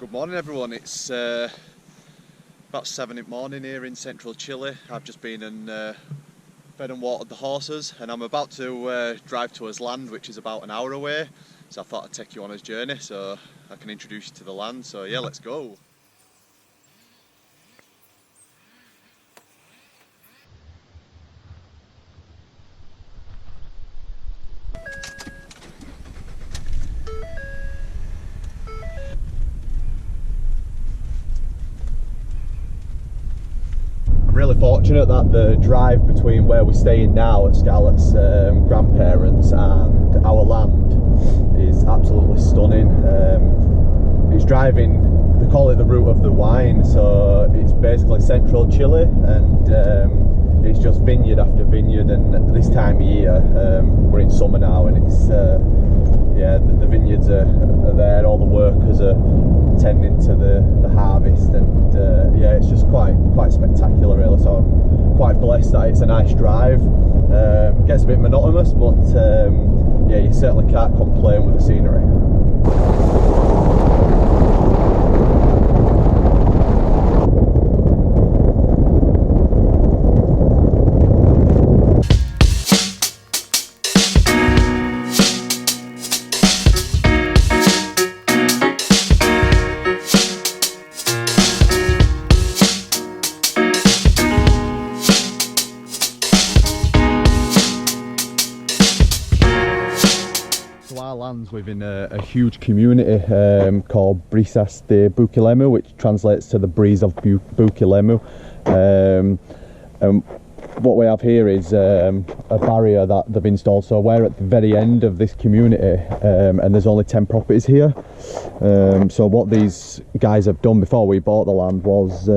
Good morning everyone, it's about 7 in the morning here in central Chile. I've just been and fed and watered the horses and I'm about to drive to his land, which is about an hour away. So I thought I'd take you on his journey so I can introduce you to the land. So yeah, let's go. Really fortunate that the drive between where we're staying now at Scarlett's grandparents and our land is absolutely stunning. It's driving, they call it the route of the wine, so it's basically central Chile and it's just vineyard after vineyard, and this time of year, we're in summer now and it's yeah, the vineyards are there, all the workers are tending to the harvest, and yeah, it's just quite spectacular really. So I'm quite blessed that it's a nice drive. Gets a bit monotonous, but yeah, you certainly can't complain with the scenery. Our land's within a huge community called Brisas de Bukilemu, which translates to the breeze of Bukilemu. And what we have here is a barrier that they've installed, so we're at the very end of this community and there's only 10 properties here. So what these guys have done before we bought the land was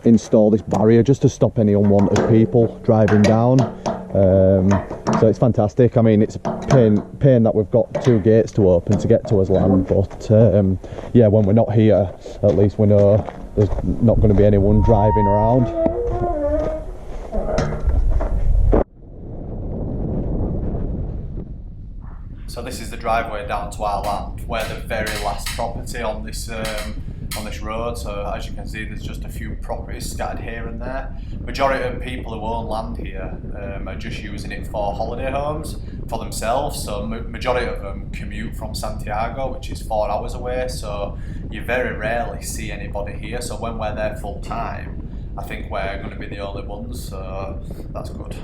install this barrier just to stop any unwanted people driving down. So it's fantastic. I mean, it's a pain that we've got 2 gates to open to get to his land, but yeah, when we're not here, at least we know there's not going to be anyone driving around. So this is the driveway down to our land. We're the very last property on this road, so as you can see there's just a few properties scattered here and there. Majority of people who own land here are just using it for holiday homes for themselves, so majority of them commute from Santiago, which is 4 hours away, so you very rarely see anybody here. So when we're there full time, I think we're going to be the only ones, so that's good.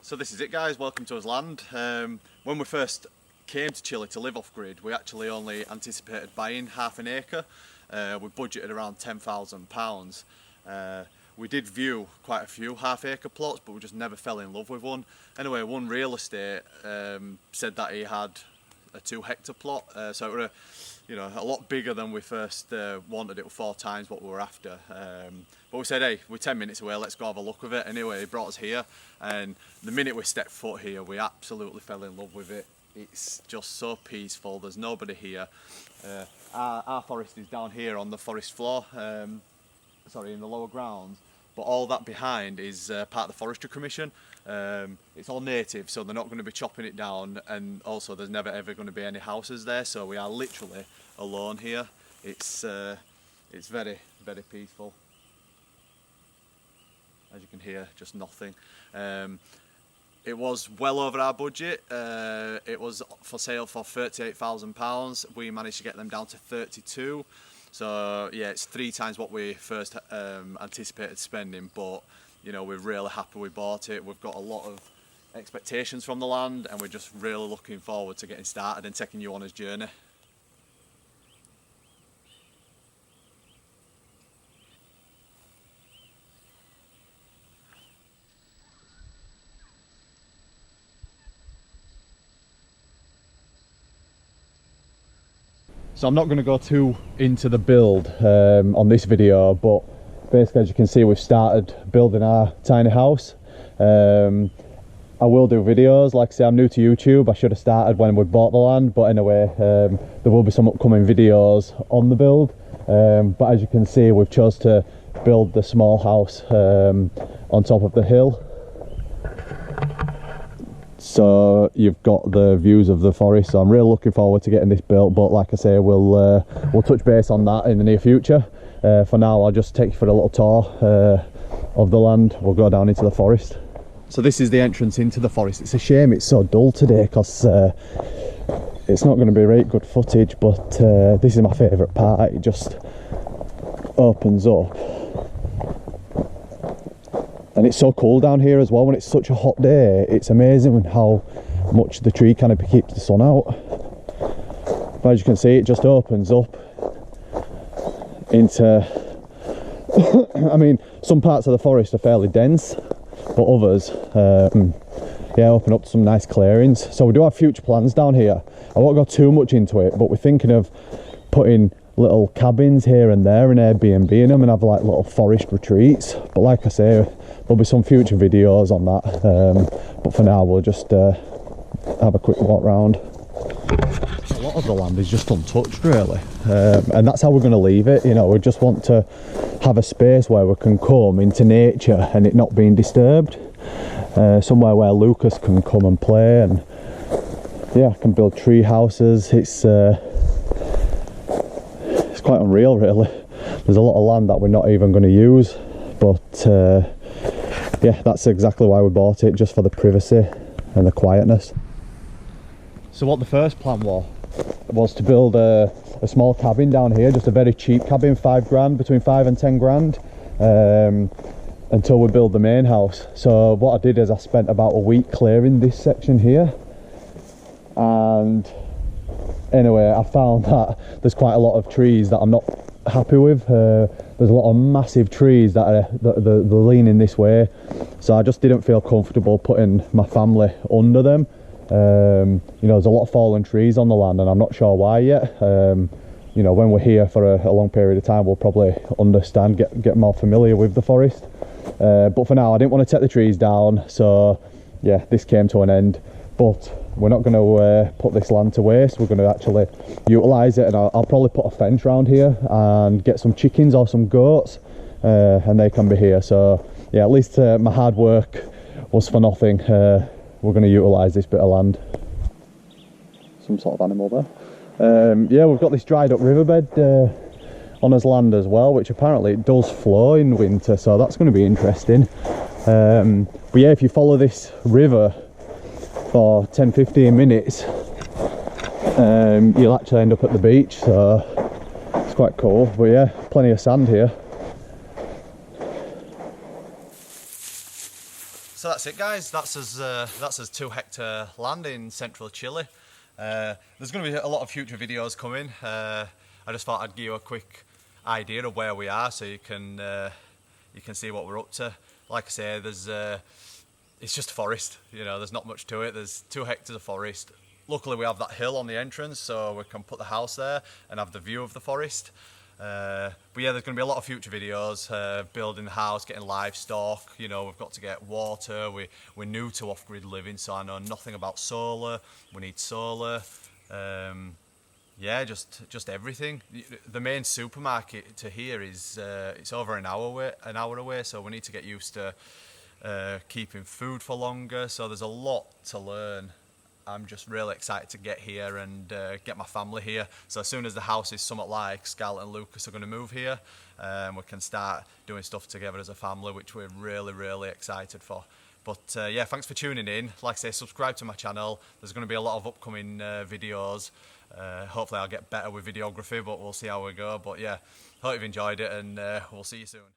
So this is it guys, welcome to his land. When we first came to Chile to live off grid, we actually only anticipated buying half an acre. We budgeted around £10,000. We did view quite a few half-acre plots, but we just never fell in love with one. Anyway, one real estate said that he had a 2-hectare plot, so it was a lot bigger than we first wanted. It was 4 times what we were after. But we said, hey, we're 10 minutes away, let's go have a look with it. Anyway, he brought us here, and the minute we stepped foot here, we absolutely fell in love with it. It's just so peaceful, there's nobody here. Our forest is down here on the forest floor, sorry, in the lower grounds, but all that behind is part of the Forestry Commission. It's all native, so they're not going to be chopping it down, and also there's never ever going to be any houses there, so we are literally alone here. It's very, very peaceful. As you can hear, just nothing. It was well over our budget. It was for sale for £38,000. We managed to get them down to 32. So yeah, it's 3 times what we first anticipated spending, but you know, we're really happy we bought it. We've got a lot of expectations from the land, and we're just really looking forward to getting started and taking you on his journey. So I'm not going to go too into the build on this video, but basically, as you can see, we've started building our tiny house. I will do videos. Like I say, I'm new to YouTube. I should have started when we bought the land, but anyway, there will be some upcoming videos on the build. But as you can see, we've chose to build the small house on top of the hill. So you've got the views of the forest, so I'm really looking forward to getting this built, but like I say, we'll touch base on that in the near future. For now, I'll just take you for a little tour of the land. We'll go down into the forest. So this is the entrance into the forest. It's a shame it's so dull today, because it's not going to be right good footage, but this is my favourite part. It just opens up. And it's so cool down here as well. When it's such a hot day, it's amazing how much the tree canopy keeps the sun out. But as you can see, it just opens up into I mean, some parts of the forest are fairly dense, but others yeah, open up to some nice clearings. So we do have future plans down here. I won't go too much into it, but we're thinking of putting little cabins here and there and Airbnb-ing them and have like little forest retreats. But like I say, there'll be some future videos on that, but for now we'll just have a quick walk round. A lot of the land is just untouched really, and that's how we're going to leave it. You know, we just want to have a space where we can come into nature and it not being disturbed, somewhere where Lucas can come and play, and yeah, can build tree houses. It's quite unreal really. There's a lot of land that we're not even going to use, but yeah, that's exactly why we bought it, just for the privacy and the quietness. So what the first plan was to build a small cabin down here, just a very cheap cabin, 5 grand, between 5 and 10 grand, until we build the main house. So what I did is I spent about a week clearing this section here, and anyway, I found that there's quite a lot of trees that I'm not happy with. There's a lot of massive trees that are leaning this way, so I just didn't feel comfortable putting my family under them. You know, there's a lot of fallen trees on the land, and I'm not sure why yet. You know, when we're here for a long period of time, we'll probably understand, get more familiar with the forest. But for now, I didn't want to take the trees down, so yeah, this came to an end. But we're not going to put this land to waste. We're going to actually utilise it, and I'll probably put a fence around here and get some chickens or some goats, and they can be here. So yeah, at least my hard work was for nothing. We're going to utilise this bit of land. Some sort of animal there. Yeah, we've got this dried up riverbed on his land as well, which apparently it does flow in winter, so that's going to be interesting. But yeah, if you follow this river for 10-15 minutes, you'll actually end up at the beach, so it's quite cool. But yeah, plenty of sand here. So that's it guys, that's us 2 hectare land in central Chile. There's going to be a lot of future videos coming. I just thought I'd give you a quick idea of where we are, so you can see what we're up to. Like I say, it's just a forest, you know, there's not much to it. There's 2 hectares of forest. Luckily we have that hill on the entrance, so we can put the house there and have the view of the forest. But yeah, there's going to be a lot of future videos, building the house, getting livestock. You know, we've got to get water. We're new to off-grid living, so I know nothing about solar. We need solar. Yeah, just everything. The main supermarket to here is it's over an hour away, so we need to get used to keeping food for longer. So there's a lot to learn. I'm just really excited to get here and get my family here. So as soon as the house is somewhat like Scarlett and Lucas are going to move here, we can start doing stuff together as a family, which we're really excited for. But yeah, thanks for tuning in. Like I say, subscribe to my channel. There's going to be a lot of upcoming videos. Hopefully I'll get better with videography, but we'll see how we go. But yeah, hope you've enjoyed it, and we'll see you soon.